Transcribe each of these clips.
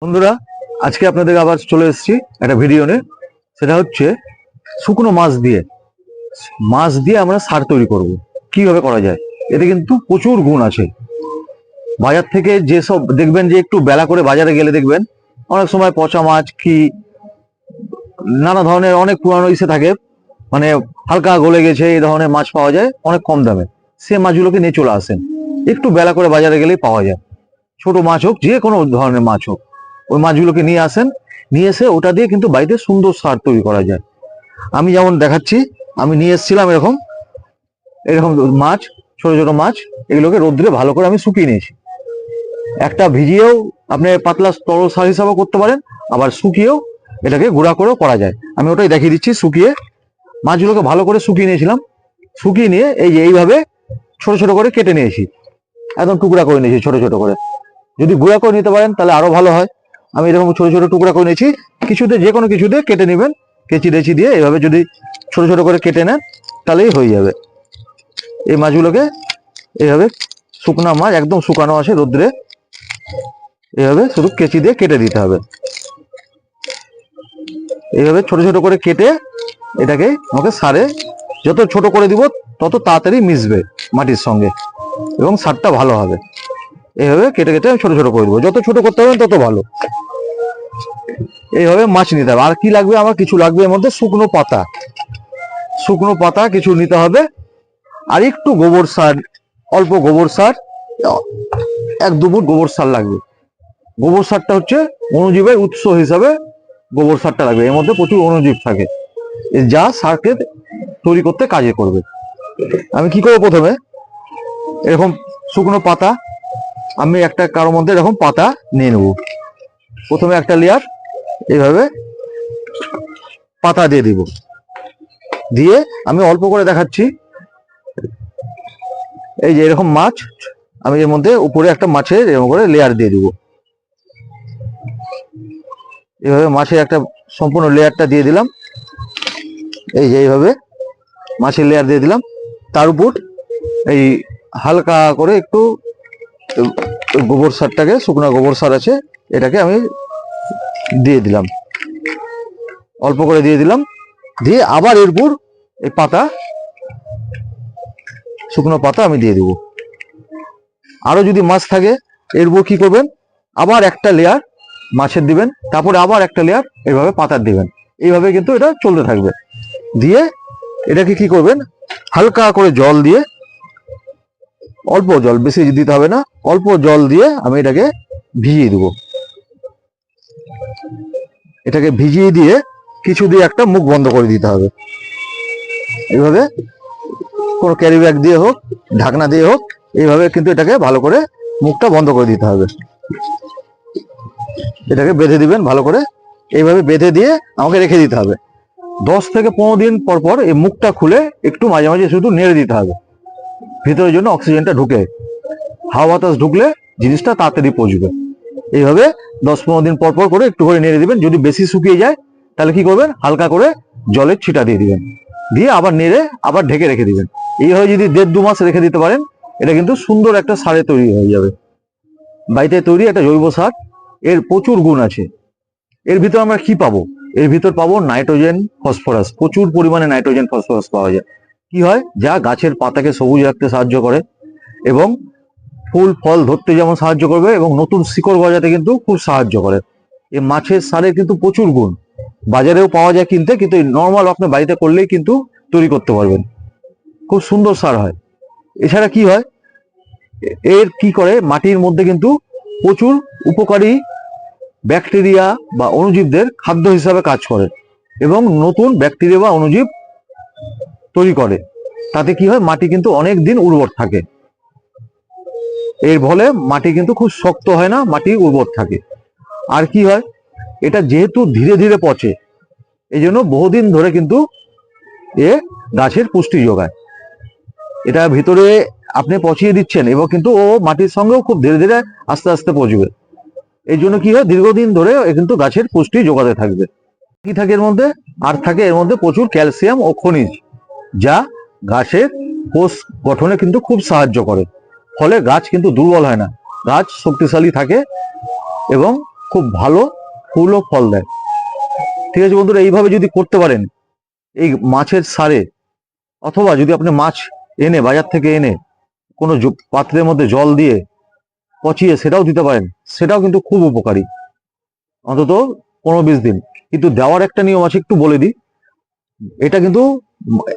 বন্ধুরা, আজকে আপনাদের আবার চলে এসেছি একটা ভিডিও নিয়ে। সেটা হচ্ছে শুকনো মাছ দিয়ে আমরা সার তৈরি করব। কিভাবে করা যায়, এতে কিন্তু প্রচুর গুণ আছে। বাজার থেকে যেসব দেখবেন যে একটু বেলা করে বাজারে গেলে দেখবেন অনেক সময় পচা মাছ কি নানা ধরনের অনেক পুরানো ইসে থাকে, মানে হালকা গলে গেছে এই ধরনের মাছ পাওয়া যায় অনেক কম দামে। সে মাছগুলোকে নিয়ে চলে আসেন, একটু বেলা করে বাজারে গেলেই পাওয়া যায়। ছোট মাছ হোক, যে কোনো ধরনের মাছ হোক, ওই মাছগুলোকে নিয়ে আসেন। নিয়ে এসে ওটা দিয়ে কিন্তু বাড়িতে সুন্দর সার তৈরি করা যায়। আমি যেমন দেখাচ্ছি, আমি নিয়ে এসেছিলাম এরকম এরকম মাছ, ছোট ছোট মাছ। এগুলোকে রোদ্রে ভালো করে আমি শুকিয়ে নিয়েছি। একটা ভিজিয়েও আপনি পাতলা তরল সার হিসাবেও করতে পারেন, আবার শুকিয়েও এটাকে গুঁড়া করেও করা যায়। আমি ওটাই দেখিয়ে দিচ্ছি। শুকিয়ে মাছগুলোকে ভালো করে শুকিয়ে নিয়েছিলাম। শুকিয়ে নিয়ে এই যে এইভাবে ছোট ছোট করে কেটে নিয়েছি, একদম টুকরা করে নিয়েছি ছোট ছোট করে। যদি গুঁড়া করে নিতে পারেন তাহলে আরো ভালো হয়। আমি এরকম ছোট ছোট টুকরা করে নিয়েছি। কিছুতে যে কোনো কিছুতে কেটে নেবেন, কেচি টেচি দিয়ে এইভাবে যদি ছোট ছোট করে কেটে নেন তাহলেই হয়ে যাবে। এই মাছগুলোকে এইভাবে, শুকনা মাছ একদম শুকানো আছে রোদ্রে, এইভাবে শুধু কেচি দিয়ে কেটে দিতে হবে। এইভাবে ছোট ছোট করে কেটে এটাকে আমাকে সারে যত ছোট করে দিব তত তাড়াতাড়ি মিশবে মাটির সঙ্গে এবং সারটা ভালো হবে। এইভাবে কেটে কেটে ছোট ছোট করে দেবো, যত ছোট করতে পারবেন তত ভালো। এইভাবে মাছ নিতে হবে। আর কি লাগবে, আমার কিছু লাগবে এর মধ্যে শুকনো পাতা কিছু নিতে হবে, আর একটু গোবর সার, অল্প গোবর সার, 1-2 ফুট গোবর সার লাগবে। গোবর সারটা হচ্ছে অণুজীবের উৎস হিসাবে গোবর সারটা লাগবে। এর মধ্যে প্রচুর অণুজীব থাকে, যা সারকে তৈরি করতে কাজে করবে। আমি কি করবো, প্রথমে এরকম শুকনো পাতা, আমি একটা কারোর মধ্যে এরকম পাতা নিয়ে নেব। প্রথমে একটা লেয়ার এইভাবে পাতা দিয়ে দিব। দিয়ে আমি অল্প করে দেখাচ্ছি, এই যে এরকম মাছ, আমি এর মধ্যে উপরে একটা মাছের এরকম করে লেয়ার দিয়ে দিব। এইভাবে মাছের একটা সম্পূর্ণ লেয়ারটা দিয়ে দিলাম। এই যে এইভাবে মাছের লেয়ার দিয়ে দিলাম। তার উপর এই হালকা করে একটু গোবর সারটাকে, শুকনো গোবর সার আছে, এটাকে আমি দিয়ে দিলাম, অল্প করে দিয়ে দিলাম। দিয়ে আবার এরপর এই পাতা, শুকনো পাতা আমি দিয়ে দিব। আরো যদি মাছ থাকে এরপর কি করবেন, আবার একটা লেয়ার মাছের দিবেন, তারপরে আবার একটা লেয়ার এইভাবে পাতার দিবেন। এইভাবে কিন্তু এটা চলতে থাকবে। দিয়ে এটাকে কি করবেন, হালকা করে জল দিয়ে, অল্প জল, বেশি দিতে হবে না, অল্প জল দিয়ে আমি এটাকে ভিজিয়ে দেব। এটাকে ভিজিয়ে দিয়ে কিছু দিয়ে একটা মুখ বন্ধ করে দিতে হবে। এইভাবে কোনো ক্যারি ব্যাগ দিয়ে হোক, ঢাকনা দিয়ে হোক, এইভাবে কিন্তু এটাকে ভালো করে মুখটা বন্ধ করে দিতে হবে। এটাকে বেঁধে দিবেন ভালো করে, এইভাবে বেঁধে দিয়ে আমাকে রেখে দিতে হবে। 10 থেকে 15 দিন পর পর এই মুখটা খুলে একটু মাঝে মাঝে শুধু নেড়ে দিতে হবে, ভিতরের জন্য অক্সিজেনটা ঢুকে। হাওয়া বাতাস ঢুকলে জিনিসটা তাড়াতাড়ি পচবে। এইভাবে 10-15 দিন পর পর করে একটু করে নেড়ে দিবেন। যদি বেশি শুকিয়ে যায় তাহলে কি করবেন, হালকা করে জলের ছিটা দিয়ে দিবেন, দিয়ে আবার নেড়ে আবার ঢেকে রেখে দিবেন। এইভাবে যদি 1.5-2 মাস রেখে দিতে পারেন, এটা কিন্তু সুন্দর একটা সারে তৈরি হয়ে যাবে। বাড়িতে তৈরি একটা জৈব সার, এর প্রচুর গুণ আছে। এর ভিতর আমরা কি পাবো, এর ভিতর পাবো নাইট্রোজেন, ফসফরাস, প্রচুর পরিমাণে নাইট্রোজেন ফসফরাস পাওয়া যায়। কি হয়, যা গাছের পাতাকে সবুজ রাখতে সাহায্য করে এবং ফুল ফল ধরতে যেমন সাহায্য করবে, এবং নতুন শিকড় গজাতে কিন্তু খুব সাহায্য করে। এই মাছের সারের কিন্তু প্রচুর গুণ। বাজারেও পাওয়া যায় কিনতে, কিন্তু নর্মাল আপনি বাড়িতে করলেই কিন্তু তৈরি করতে পারবেন। খুব সুন্দর সার হয়। এছাড়া কি হয়, এর কি করে, মাটির মধ্যে কিন্তু প্রচুর উপকারী ব্যাকটেরিয়া বা অণুজীবদের খাদ্য হিসাবে কাজ করে এবং নতুন ব্যাকটেরিয়া বা অণুজীব তৈরি করে। তাতে কি হয়, মাটি কিন্তু অনেক দিন উর্বর থাকে। এর ফলে মাটি কিন্তু খুব শক্ত হয় না, মাটি উর্বর থাকে। আর কি হয়, এটা যেহেতু ধীরে ধীরে পচে, এই জন্য বহুদিন ধরে কিন্তু এ গাছের পুষ্টি যোগায়। এটা ভিতরে আপনি পচিয়ে দিচ্ছেন এবং কিন্তু ও মাটির সঙ্গেও খুব ধীরে ধীরে আস্তে আস্তে পচবে। এই জন্য কি হয়, দীর্ঘদিন ধরে কিন্তু গাছের পুষ্টি যোগাতে থাকবে। কি থাকে এর মধ্যে, আর থাকে এর মধ্যে প্রচুর ক্যালসিয়াম ও খনিজ, যা গাছের কোষ গঠনে কিন্তু খুব সাহায্য করে। ফলে গাছ কিন্তু দুর্বল হয় না, গাছ শক্তিশালী থাকে এবং খুব ভালো ফুল ও ফল দেয়। ঠিক আছে বন্ধুরা, এইভাবে যদি করতে পারেন এই মাছের সারে, অথবা যদি আপনি মাছ এনে বাজার থেকে এনে কোনো পাত্রের মধ্যে জল দিয়ে পচিয়ে সেটাও দিতে পারেন, সেটাও কিন্তু খুব উপকারী, অন্তত 15-20 দিন। কিন্তু দেওয়ার একটা নিয়ম আছে, একটু বলে দিই। এটা কিন্তু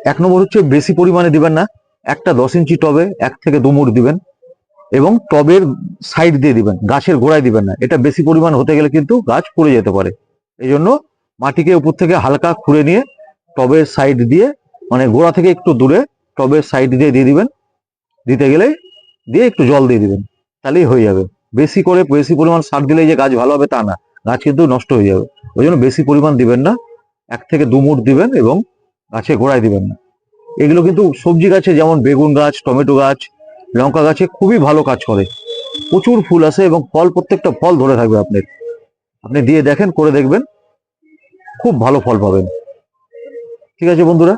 1 নম্বর হচ্ছে বেশি পরিমাণে দিবেন না। একটা 10 ইঞ্চি টবে 1 থেকে 2 মুঠ দিবেন, এবং টবের সাইড দিয়ে দিবেন, গাছের গোড়ায় দিবেন না। এটা বেশি পরিমাণ হতে গেলে কিন্তু গাছ পড়ে যেতে পারে। এই জন্য মাটিকে উপর থেকে হালকা খুঁড়ে নিয়ে টবের সাইড দিয়ে, মানে গোড়া থেকে একটু দূরে টবের সাইড দিয়ে দিয়ে দিবেন। দিতে গেলে দিয়ে একটু জল দিয়ে দিবেন, তাহলেই হয়ে যাবে। বেশি পরিমাণ সার দিলে যে গাছ ভালো হবে তা না, গাছ কিন্তু নষ্ট হয়ে যাবে। ওই জন্য বেশি পরিমাণ দিবেন না, 1 থেকে 2 মুঠ দিবেন, এবং গাছে গোড়ায় দিবেন না। এগুলো কিন্তু সবজি গাছে, যেমন বেগুন গাছ, টমেটো গাছ, লঙ্কা গাছে খুবই ভালো কাজ করে। প্রচুর ফুল আসে এবং ফল, প্রত্যেকটা ফল ধরে থাকবে আপনার। আপনি দিয়ে দেখেন, করে দেখবেন, খুব ভালো ফল পাবেন। ঠিক আছে বন্ধুরা,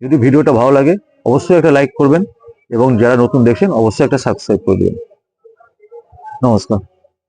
যদি ভিডিওটা ভালো লাগে অবশ্যই একটা লাইক করবেন, এবং যারা নতুন দেখছেন অবশ্যই একটা সাবস্ক্রাইব করে দেবেন। নমস্কার।